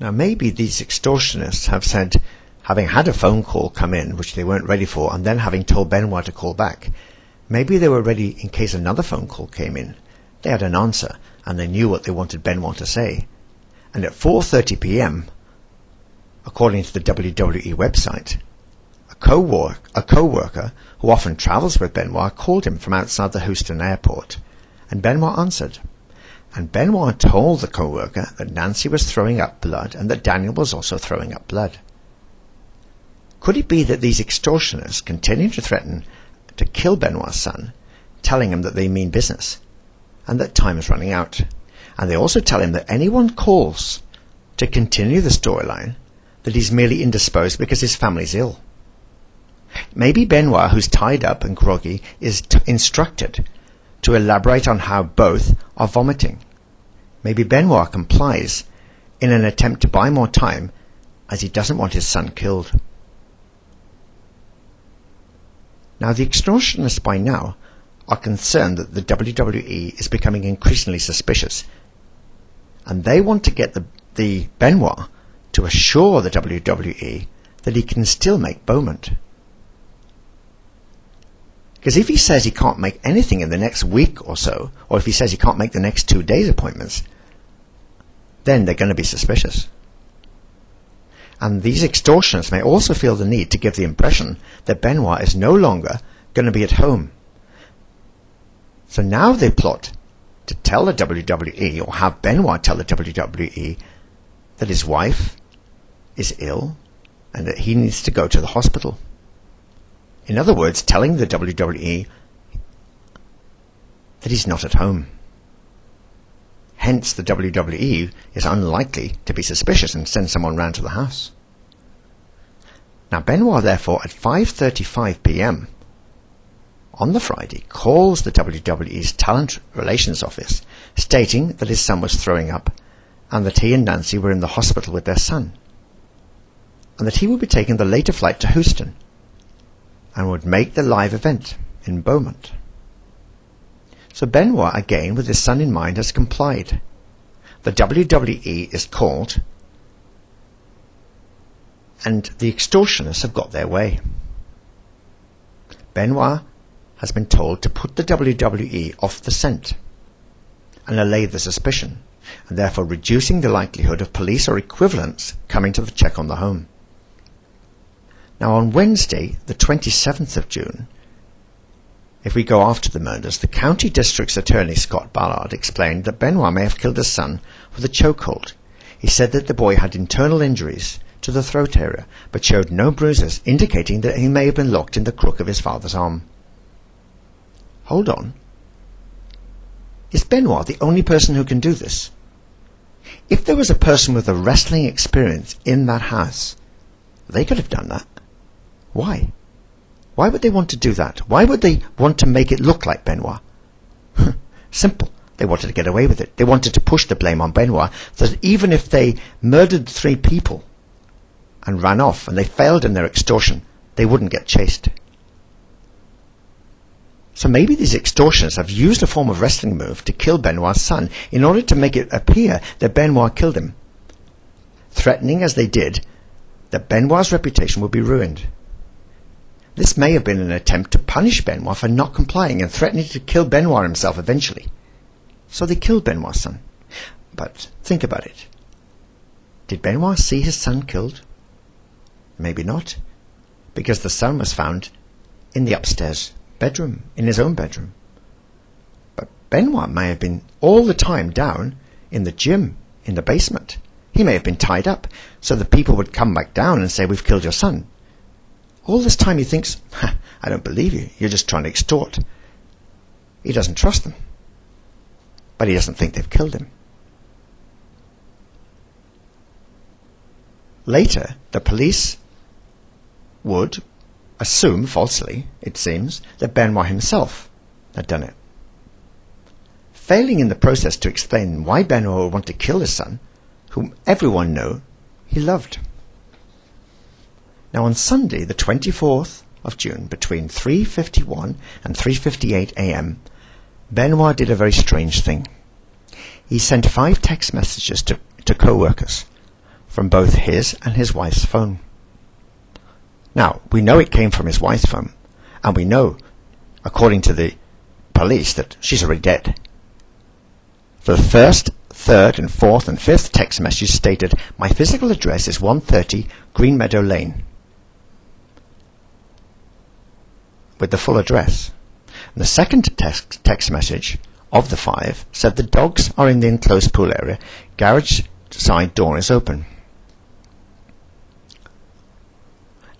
Now maybe these extortionists have said, having had a phone call come in which they weren't ready for, and then having told Benoit to call back, maybe they were ready in case another phone call came in. They had an answer and they knew what they wanted Benoit to say. And at 4:30 p.m, according to the WWE website, a co-worker who often travels with Benoit called him from outside the Houston airport, and Benoit answered. And Benoit told the co-worker that Nancy was throwing up blood and that Daniel was also throwing up blood. Could it be that these extortioners continue to threaten to kill Benoit's son, telling him that they mean business and that time is running out? And they also tell him that anyone calls to continue the storyline, that he's merely indisposed because his family's ill. Maybe Benoit, who's tied up and groggy, is instructed to elaborate on how both are vomiting. Maybe Benoit complies in an attempt to buy more time, as he doesn't want his son killed. Now the extortionists by now are concerned that the WWE is becoming increasingly suspicious, and they want to get the Benoit to assure the WWE that he can still make Beaumont. Because if he says he can't make anything in the next week or so, or if he says he can't make the next 2 days' appointments, then they're going to be suspicious. And these extortioners may also feel the need to give the impression that Benoit is no longer going to be at home. So now they plot to tell the WWE, or have Benoit tell the WWE, that his wife is ill and that he needs to go to the hospital. In other words, telling the WWE that he's not at home. Hence, the WWE is unlikely to be suspicious and send someone round to the house. Now, Benoit, therefore, at 5:35 p.m. on the Friday, calls the WWE's Talent Relations Office, stating that his son was throwing up and that he and Nancy were in the hospital with their son, and that he would be taking the later flight to Houston and would make the live event in Beaumont. So Benoit, again with his son in mind, has complied. The WWE is called, and the extortionists have got their way. Benoit has been told to put the WWE off the scent and allay the suspicion, and therefore reducing the likelihood of police or equivalents coming to check on the home. Now on Wednesday, the 27th of June, if we go after the murders, the County District's Attorney Scott Ballard explained that Benoit may have killed his son with a chokehold. He said that the boy had internal injuries to the throat area, but showed no bruises, indicating that he may have been locked in the crook of his father's arm. Hold on. Is Benoit the only person who can do this? If there was a person with a wrestling experience in that house, they could have done that. Why? Why would they want to do that? Why would they want to make it look like Benoit? Simple. They wanted to get away with it. They wanted to push the blame on Benoit, so that even if they murdered 3 people and ran off and they failed in their extortion, they wouldn't get chased. So maybe these extortioners have used a form of wrestling move to kill Benoit's son in order to make it appear that Benoit killed him, threatening as they did that Benoit's reputation would be ruined. This may have been an attempt to punish Benoit for not complying and threatening to kill Benoit himself eventually. So they killed Benoit's son. But think about it. Did Benoit see his son killed? Maybe not, because the son was found in the upstairs bedroom, in his own bedroom. But Benoit may have been all the time down in the gym, in the basement. He may have been tied up, so the people would come back down and say, "We've killed your son." All this time he thinks, "I don't believe you, you're just trying to extort." He doesn't trust them, but he doesn't think they've killed him. Later, the police would assume, falsely, it seems, that Benoit himself had done it, failing in the process to explain why Benoit would want to kill his son, whom everyone knew he loved. Now on Sunday, the 24th of June, between 3:51 and 3:58 a.m., Benoit did a very strange thing. He sent 5 text messages to co-workers. from both his and his wife's phone. Now, we know it came from his wife's phone, and we know, according to the police, that she's already dead. For the first, third, and fourth, and fifth text message stated, "My physical address is 130 Green Meadow Lane," with the full address. And the second text message of the 5 said, "The dogs are in the enclosed pool area. Garage side door is open."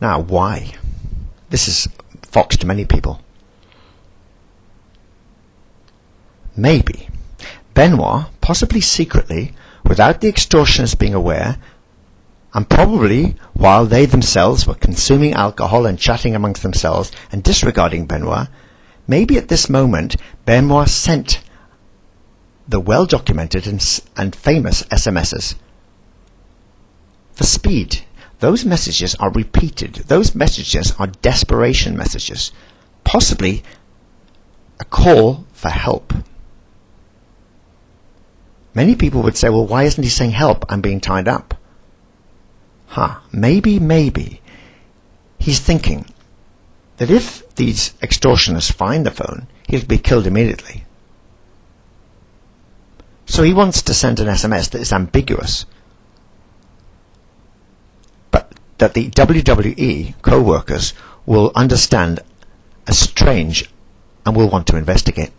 Now, why? This is fox to many people. Maybe Benoit, possibly secretly, without the extortioners being aware, and probably while they themselves were consuming alcohol and chatting amongst themselves and disregarding Benoit, maybe at this moment Benoit sent the well-documented and famous SMSs. For speed, those messages are repeated. Those messages are desperation messages, possibly a call for help. Many people would say, well, why isn't he saying help? I'm being tied up. Maybe he's thinking that if these extortioners find the phone, he'll be killed immediately. So he wants to send an SMS that is ambiguous, but that the WWE co-workers will understand as strange and will want to investigate.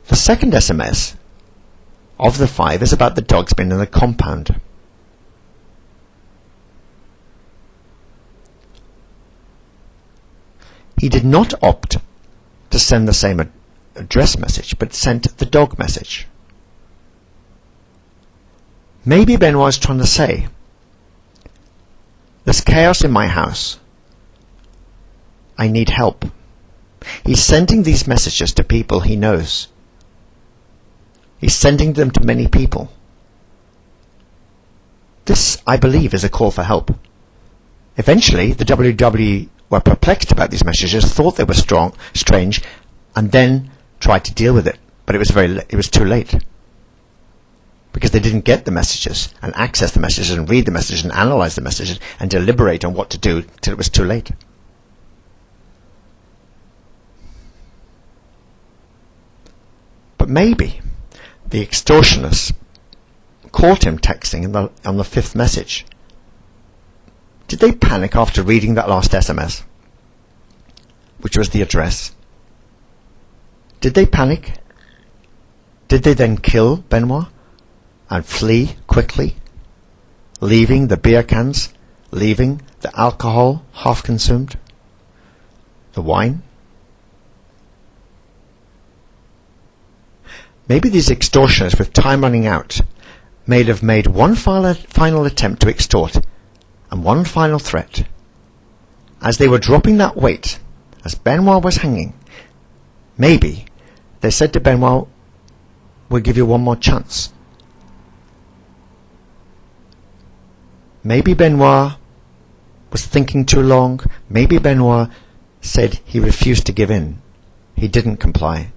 The second SMS of the 5 is about the dogs being in the compound. He did not opt to send the same address message, but sent the dog message. Maybe Benoit is trying to say, there's chaos in my house. I need help. He's sending these messages to people he knows. He's sending them to many people. This, I believe, is a call for help. Eventually, the WWE were perplexed about these messages, thought they were strange, and then tried to deal with it. But it was too late. Because they didn't get the messages, and access the messages, and read the messages, and analyze the messages, and deliberate on what to do till it was too late. But maybe the extortioners caught him texting on the 5th message. Did they panic after reading that last SMS, which was the address? Did they panic? Did they then kill Benoit and flee quickly, leaving the beer cans, leaving the alcohol half consumed, the wine? Maybe these extortioners, with time running out, may have made one final attempt to extort and one final threat. As they were dropping that weight, as Benoit was hanging, maybe they said to Benoit, "We'll give you one more chance." Maybe Benoit was thinking too long. Maybe Benoit said he refused to give in. He didn't comply.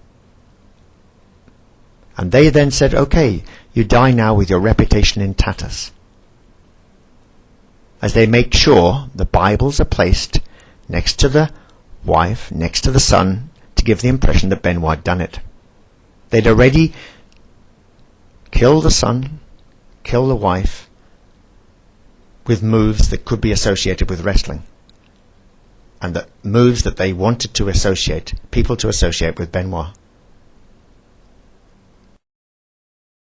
And they then said, "Okay, you die now with your reputation in tatters." As they make sure the Bibles are placed next to the wife, next to the son, to give the impression that Benoit had done it. They'd already killed the son, killed the wife, with moves that could be associated with wrestling. And the moves that they wanted to associate, people to associate with Benoit.